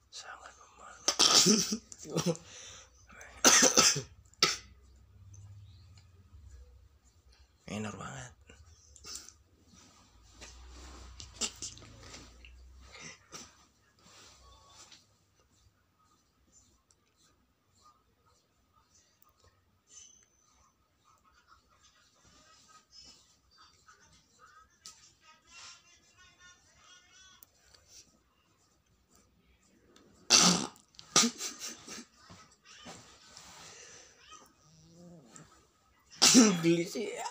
Sangat memalukan. Enak banget. Geli sih ya.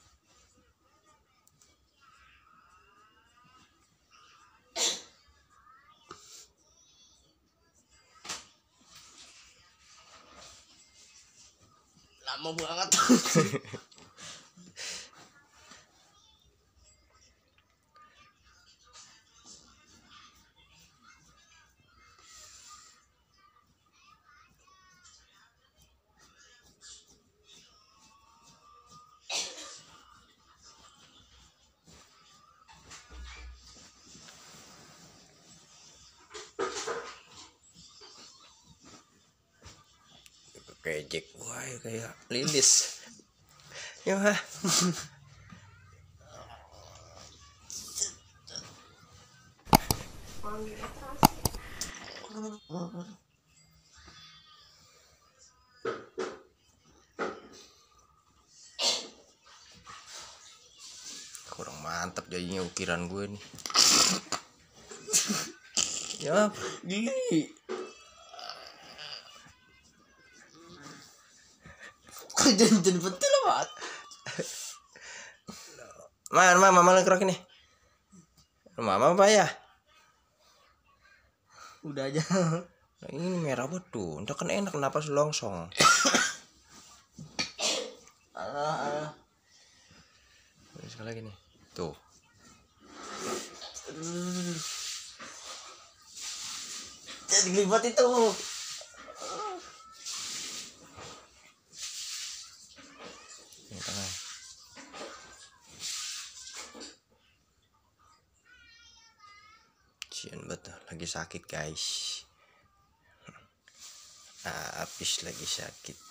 Lama banget. Kayak Jack Boy, kayak Lilis. Ya mah. Kurang mantap jadinya ukiran gue nih. Ya, geli. Jangan betul banget. Mama lengkrok ini. Mama apa ya? Udah aja. Nah, ini merah betul. Udah kan enak, kenapa selongsong? Alah. Sekali lagi nih. Tuh. Jadi gelibat itu. Ini tengah. Cian betul, lagi sakit guys. Habis lagi sakit.